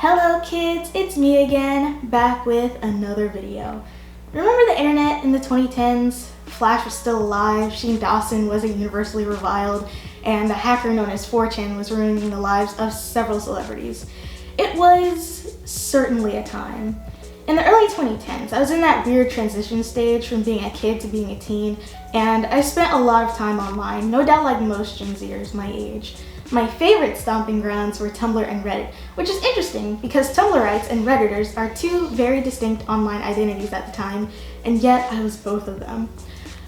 Hello kids, it's me again, back with another video. Remember the internet in the 2010s? Flash was still alive, Sheen Dawson wasn't universally reviled, and a hacker known as 4chan was ruining the lives of several celebrities. It was certainly a time. In the early 2010s, I was in that weird transition stage from being a kid to being a teen, and I spent a lot of time online, no doubt like most Gen Zers my age. My favorite stomping grounds were Tumblr and Reddit, which is interesting because Tumblrites and Redditors are two very distinct online identities at the time, and yet I was both of them.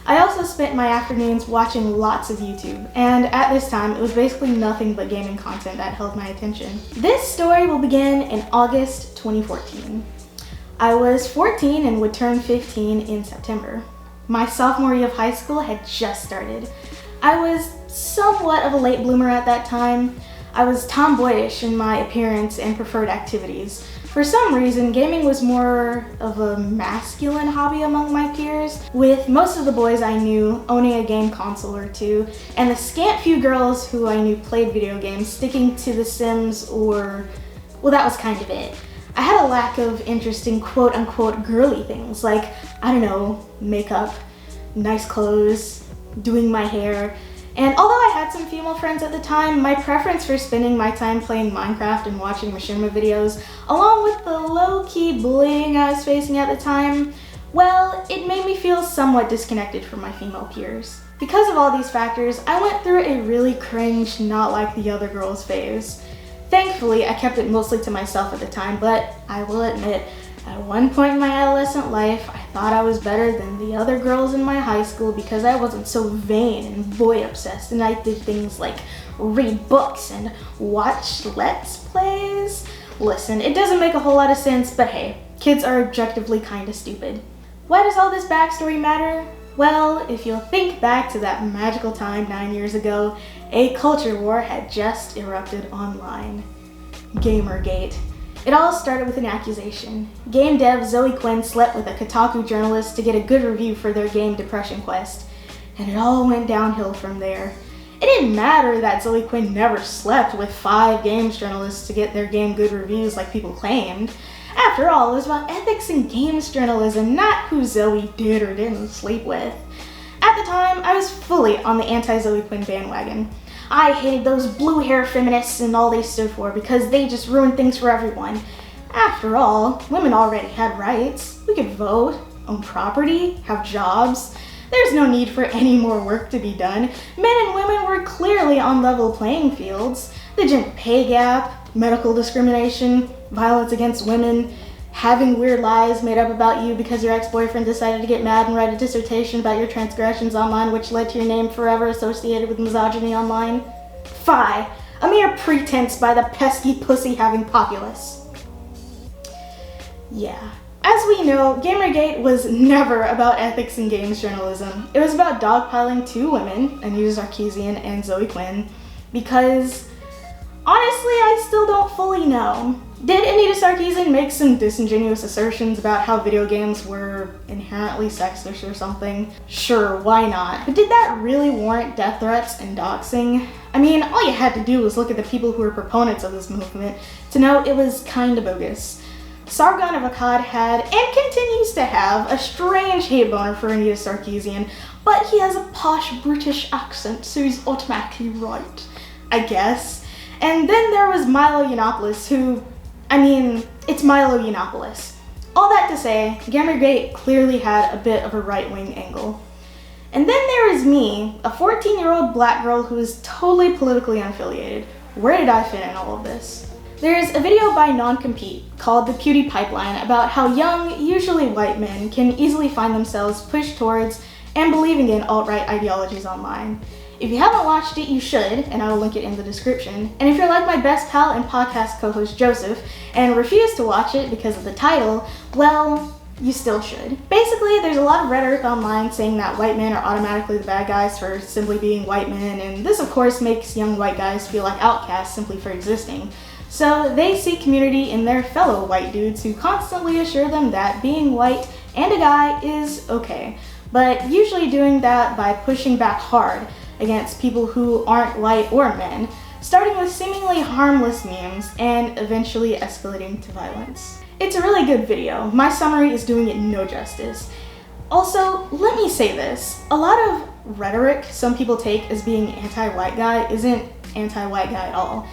I also spent my afternoons watching lots of YouTube, and at this time it was basically nothing but gaming content that held my attention. This story will begin in August 2014. I was 14 and would turn 15 in September. My sophomore year of high school had just started. I was somewhat of a late bloomer at that time. I was tomboyish in my appearance and preferred activities. For some reason, gaming was more of a masculine hobby among my peers, with most of the boys I knew owning a game console or two, and the scant few girls who I knew played video games sticking to The Sims or, well, that was kind of it. I had a lack of interest in quote-unquote girly things like, I don't know, makeup, nice clothes, doing my hair, and although I had some female friends at the time, my preference for spending my time playing Minecraft and watching machinima videos, along with the low-key bullying I was facing at the time, well, it made me feel somewhat disconnected from my female peers. Because of all these factors, I went through a really cringe, not like the other girls phase. Thankfully, I kept it mostly to myself at the time, but I will admit, at one point in my adolescent life, I thought I was better than the other girls in my high school because I wasn't so vain and boy-obsessed, and I did things like read books and watch Let's Plays. Listen, it doesn't make a whole lot of sense, but hey, kids are objectively kinda stupid. Why does all this backstory matter? Well, if you'll think back to that magical time 9 years ago, a culture war had just erupted online. GamerGate. It all started with an accusation. Game dev Zoe Quinn slept with a Kotaku journalist to get a good review for their game Depression Quest, and it all went downhill from there. It didn't matter that Zoe Quinn never slept with 5 games journalists to get their game good reviews like people claimed. After all, it was about ethics in games journalism, not who Zoe did or didn't sleep with. At the time, I was fully on the anti-Zoe Quinn bandwagon. I hated those blue hair feminists and all they stood for because they just ruined things for everyone. After all, women already had rights. We could vote, own property, have jobs. There's no need for any more work to be done. Men and women were clearly on level playing fields. The gender pay gap, medical discrimination, violence against women, having weird lies made up about you because your ex-boyfriend decided to get mad and write a dissertation about your transgressions online, which led to your name forever associated with misogyny online. Fie, a mere pretense by the pesky pussy-having populace. Yeah. As we know, GamerGate was never about ethics in games journalism. It was about dogpiling 2 women, Anita Sarkeesian and Zoe Quinn, because honestly, I still don't fully know. Did Anita Sarkeesian make some disingenuous assertions about how video games were inherently sexist or something? Sure, why not? But did that really warrant death threats and doxing? I mean, all you had to do was look at the people who were proponents of this movement to know it was kinda bogus. Sargon of Akkad had, and continues to have, a strange hate boner for Anita Sarkeesian, but he has a posh British accent, so he's automatically right, I guess. And then there was Milo Yiannopoulos, who, I mean, it's Milo Yiannopoulos. All that to say, GamerGate clearly had a bit of a right-wing angle. And then there is me, a 14-year-old black girl who is totally politically unaffiliated. Where did I fit in all of this? There's a video by Non-Compete called The Pewdie Pipeline about how young, usually white men can easily find themselves pushed towards and believing in alt-right ideologies online. If you haven't watched it, you should, and I will link it in the description. And if you're like my best pal and podcast co-host Joseph, and refuse to watch it because of the title, well, you still should. Basically, there's a lot of rhetoric online saying that white men are automatically the bad guys for simply being white men, and this of course makes young white guys feel like outcasts simply for existing. So they seek community in their fellow white dudes who constantly assure them that being white and a guy is okay, but usually doing that by pushing back hard against people who aren't white or men, starting with seemingly harmless memes and eventually escalating to violence. It's a really good video. My summary is doing it no justice. Also, let me say this. A lot of rhetoric some people take as being anti-white guy isn't anti-white guy at all.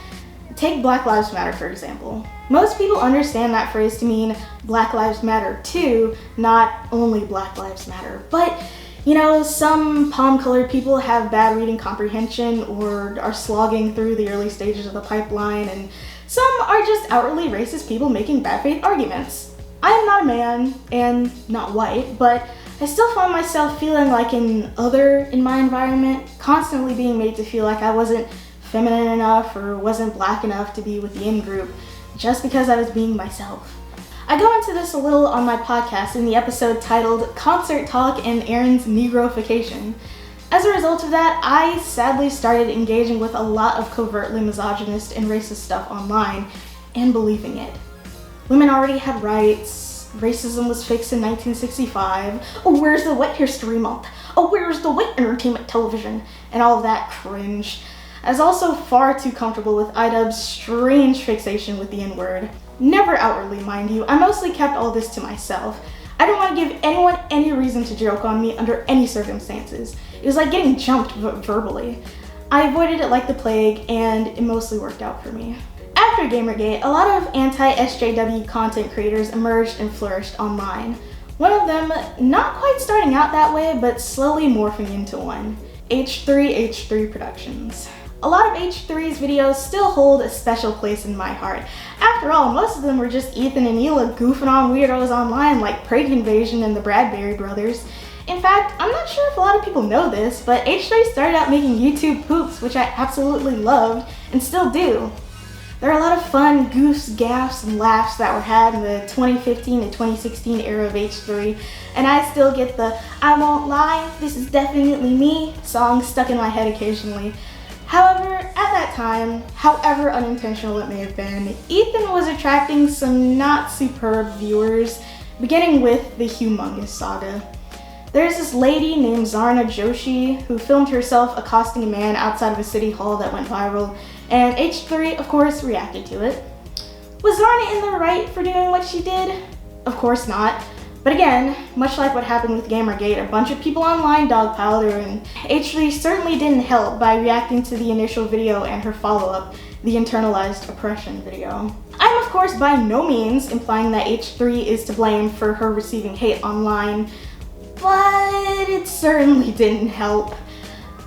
Take Black Lives Matter, for example. Most people understand that phrase to mean Black Lives Matter too, not only Black Lives Matter. But, you know, some palm-colored people have bad reading comprehension or are slogging through the early stages of the pipeline, and some are just outwardly racist people making bad faith arguments. I am not a man and not white, but I still find myself feeling like an other in my environment, constantly being made to feel like I wasn't feminine enough or wasn't black enough to be with the in-group just because I was being myself. I go into this a little on my podcast in the episode titled Concert Talk and Arin's Negroification. As a result of that, I sadly started engaging with a lot of covertly misogynist and racist stuff online and believing it. Women already had rights, racism was fixed in 1965, oh where's the White History Month, oh where's the white entertainment television, and all of that cringe. I was also far too comfortable with IDubbbz's strange fixation with the N-word. Never outwardly, mind you, I mostly kept all this to myself. I didn't want to give anyone any reason to joke on me under any circumstances. It was like getting jumped verbally. I avoided it like the plague, and it mostly worked out for me. After GamerGate, a lot of anti-SJW content creators emerged and flourished online. One of them, not quite starting out that way, but slowly morphing into one. H3 Productions. A lot of H3's videos still hold a special place in my heart. After all, most of them were just Ethan and Hila goofing on weirdos online like Prank Invasion and the Bradbury Brothers. In fact, I'm not sure if a lot of people know this, but H3 started out making YouTube poops, which I absolutely loved and still do. There are a lot of fun goofs, gaffes, and laughs that were had in the 2015 to 2016 era of H3, and I still get the "I won't lie, this is definitely me" song stuck in my head occasionally. However, at that time, however unintentional it may have been, Ethan was attracting some not superb viewers, beginning with the humongous saga. There's this lady named Zarna Joshi who filmed herself accosting a man outside of a city hall that went viral, and H3, of course, reacted to it. Was Zarna in the right for doing what she did? Of course not. But again, much like what happened with GamerGate, a bunch of people online dogpiled her, and H3 certainly didn't help by reacting to the initial video and her follow-up, the internalized oppression video. I'm of course by no means implying that H3 is to blame for her receiving hate online, but it certainly didn't help.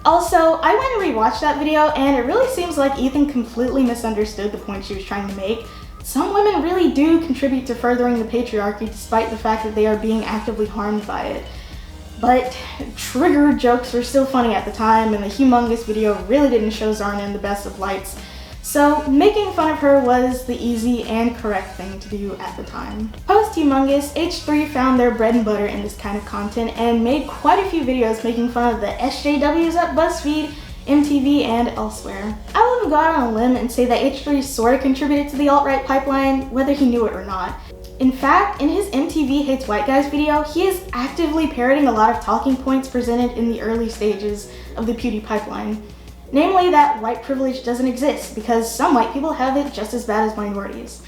Also, I went and rewatched that video, and it really seems like Ethan completely misunderstood the point she was trying to make. Some women really do contribute to furthering the patriarchy despite the fact that they are being actively harmed by it. But trigger jokes were still funny at the time, and the humongous video really didn't show Zarna in the best of lights. So making fun of her was the easy and correct thing to do at the time. Post-humongous, H3 found their bread and butter in this kind of content and made quite a few videos making fun of the SJWs at BuzzFeed, MTV, and elsewhere. I wouldn't go out on a limb and say that H3 sort of contributed to the alt-right pipeline, whether he knew it or not. In fact, in his MTV Hates White Guys video, he is actively parroting a lot of talking points presented in the early stages of the PewDie pipeline. Namely that white privilege doesn't exist because some white people have it just as bad as minorities.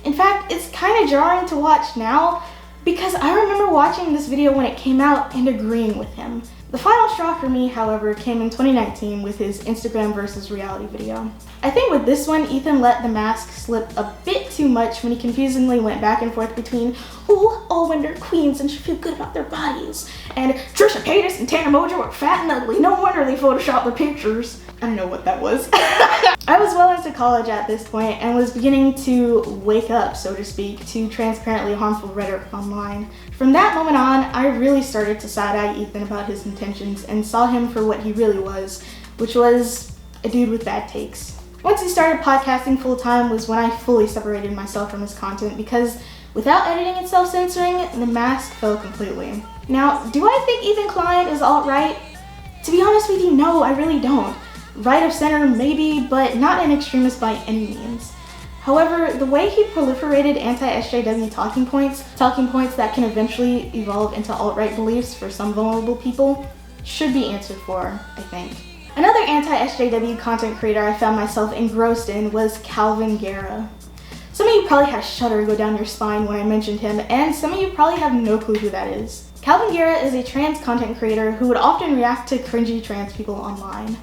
In fact, it's kind of jarring to watch now because I remember watching this video when it came out and agreeing with him. The final straw for me, however, came in 2019 with his Instagram versus reality video. I think with this one, Ethan let the mask slip a bit too much when he confusingly went back and forth between, ooh, all women are queens and should feel good about their bodies, and Trisha Paytas and Tanner Mojo are fat and ugly, no wonder they photoshopped their pictures. I don't know what that was. I was well into college at this point and was beginning to wake up, so to speak, to transparently harmful rhetoric online. From that moment on, I really started to side-eye Ethan about his intentions and saw him for what he really was, which was a dude with bad takes. Once he started podcasting full-time was when I fully separated myself from his content because without editing and self-censoring, the mask fell completely. Now, do I think Ethan Klein is alt-right? To be honest with you, no, I really don't. Right of center, maybe, but not an extremist by any means. However, the way he proliferated anti-SJW talking points that can eventually evolve into alt-right beliefs for some vulnerable people, should be answered for, I think. Another anti-SJW content creator I found myself engrossed in was Kalvin Garrah. Some of you probably had a shudder go down your spine when I mentioned him, and some of you probably have no clue who that is. Kalvin Garrah is a trans content creator who would often react to cringy trans people online.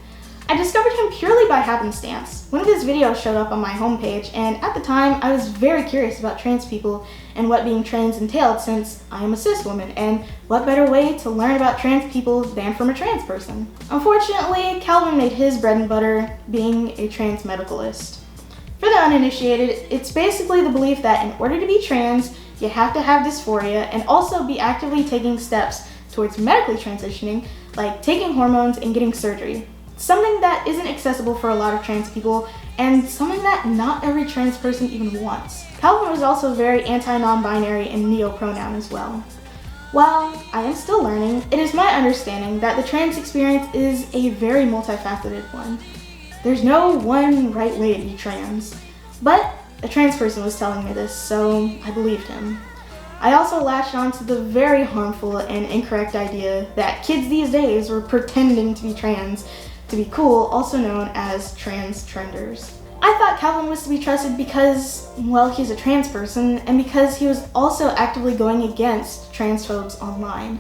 I discovered him purely by happenstance. One of his videos showed up on my homepage, and at the time I was very curious about trans people and what being trans entailed, since I am a cis woman, and what better way to learn about trans people than from a trans person. Unfortunately, Kalvin made his bread and butter being a trans medicalist. For the uninitiated, it's basically the belief that in order to be trans, you have to have dysphoria and also be actively taking steps towards medically transitioning, like taking hormones and getting surgery. Something that isn't accessible for a lot of trans people, and something that not every trans person even wants. Kalvin was also very anti-non-binary and neo-pronoun as well. While I am still learning, it is my understanding that the trans experience is a very multifaceted one. There's no one right way to be trans, but a trans person was telling me this, so I believed him. I also latched on to the very harmful and incorrect idea that kids these days were pretending to be trans to be cool, also known as trans trenders. I thought Kalvin was to be trusted because, well, he's a trans person, and because he was also actively going against transphobes online.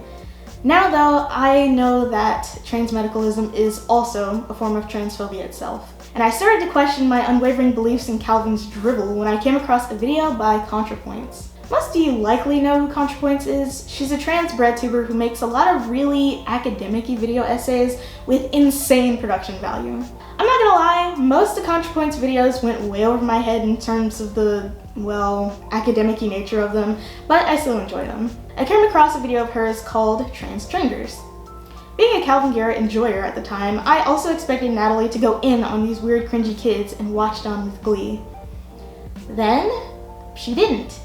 Now though, I know that trans medicalism is also a form of transphobia itself. And I started to question my unwavering beliefs in Kalvin's drivel when I came across a video by ContraPoints. Most of you likely know who ContraPoints is. She's a trans breadtuber who makes a lot of really academic-y video essays with insane production value. I'm not gonna lie, most of ContraPoints videos went way over my head in terms of the, well, academic-y nature of them, but I still enjoy them. I came across a video of hers called Trans Trenders. Being a Kalvin Garrah enjoyer at the time, I also expected Natalie to go in on these weird cringy kids and watched on with glee. Then, she didn't.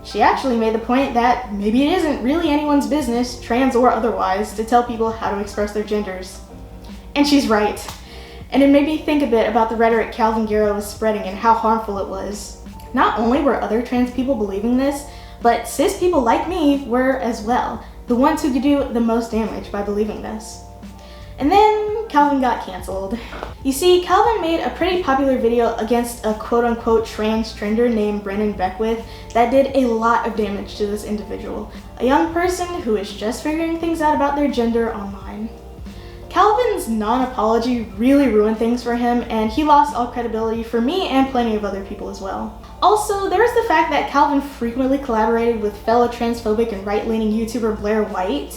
She actually made the point that maybe it isn't really anyone's business, trans or otherwise, to tell people how to express their genders. And she's right. And it made me think a bit about the rhetoric Kalvin Garrah was spreading and how harmful it was. Not only were other trans people believing this, but cis people like me were as well, the ones who could do the most damage by believing this. And then Kalvin got canceled. You see, Kalvin made a pretty popular video against a quote-unquote trans trender named Brennan Beckwith that did a lot of damage to this individual, a young person who is just figuring things out about their gender online. Kalvin's non-apology really ruined things for him, and he lost all credibility for me and plenty of other people as well. Also, there is the fact that Kalvin frequently collaborated with fellow transphobic and right-leaning YouTuber Blair White,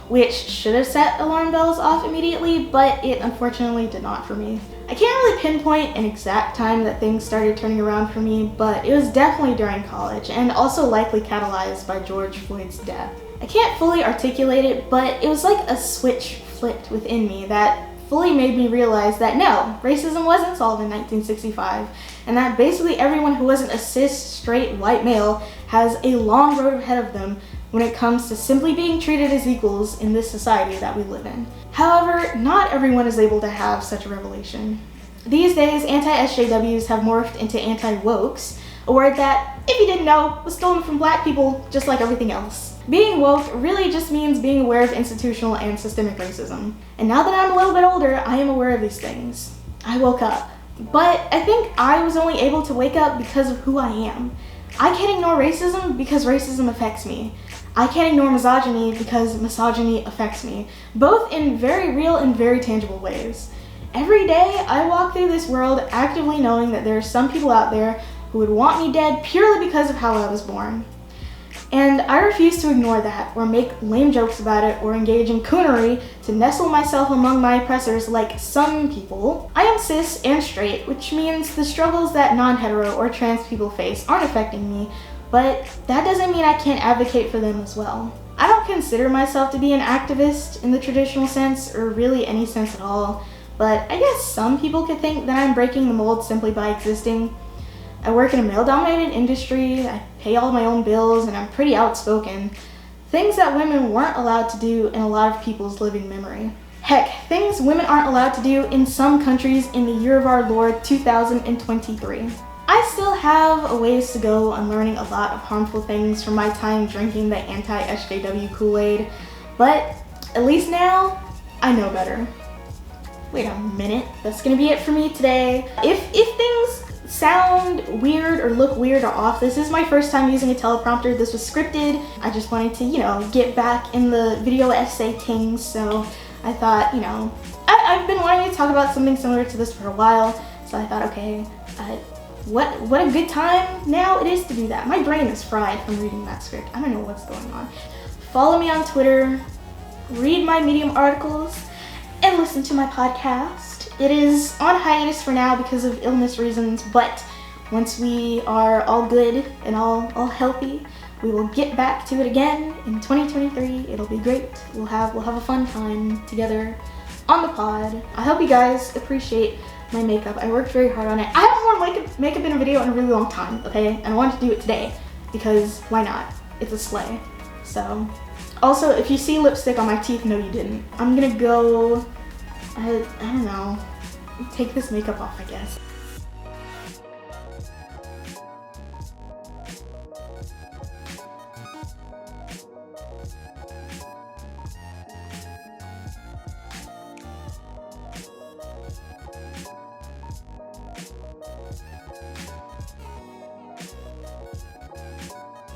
which should have set alarm bells off immediately, but it unfortunately did not for me. I can't really pinpoint an exact time that things started turning around for me, but it was definitely during college, and also likely catalyzed by George Floyd's death. I can't fully articulate it, but it was like a switch flipped within me that fully made me realize that no, racism wasn't solved in 1965, and that basically everyone who wasn't a cis, straight, white male has a long road ahead of them when it comes to simply being treated as equals in this society that we live in. However, not everyone is able to have such a revelation. These days, anti-SJWs have morphed into anti-wokes, a word that, if you didn't know, was stolen from black people just like everything else. Being woke really just means being aware of institutional and systemic racism. And now that I'm a little bit older, I am aware of these things. I woke up. But I think I was only able to wake up because of who I am. I can't ignore racism because racism affects me. I can't ignore misogyny because misogyny affects me, both in very real and very tangible ways. Every day, I walk through this world actively knowing that there are some people out there who would want me dead purely because of how I was born. And I refuse to ignore that, or make lame jokes about it, or engage in coonery to nestle myself among my oppressors like some people. I am cis and straight, which means the struggles that non-hetero or trans people face aren't affecting me, but that doesn't mean I can't advocate for them as well. I don't consider myself to be an activist in the traditional sense, or really any sense at all, but I guess some people could think that I'm breaking the mold simply by existing. I work in a male-dominated industry, I pay all my own bills, and I'm pretty outspoken. Things that women weren't allowed to do in a lot of people's living memory. Heck, things women aren't allowed to do in some countries in the year of our Lord 2023. I still have a ways to go on learning a lot of harmful things from my time drinking the anti-SJW Kool-Aid, but at least now, I know better. wait a minute, that's gonna be it for me today. If things sound weird or look weird or off, this is my first time using a teleprompter. This was scripted. I just wanted to, you know, get back in the video essay things, so I thought, you know, I've been wanting to talk about something similar to this for a while, so I thought, okay, what a good time now it is to do that. My brain is fried from reading that script. I don't know what's going on. Follow me on Twitter, read my Medium articles, and listen to my podcast. It is on hiatus for now because of illness reasons, but once we are all good and all healthy, we will get back to it again in 2023. It'll be great. We'll have a fun time together on the pod. I hope you guys appreciate my makeup. I worked very hard on it. I haven't worn makeup in a video in a really long time, okay? And I wanted to do it today because why not? It's a slay. So, also, if you see lipstick on my teeth, no you didn't. I'm gonna go, I don't know, take this makeup off, I guess.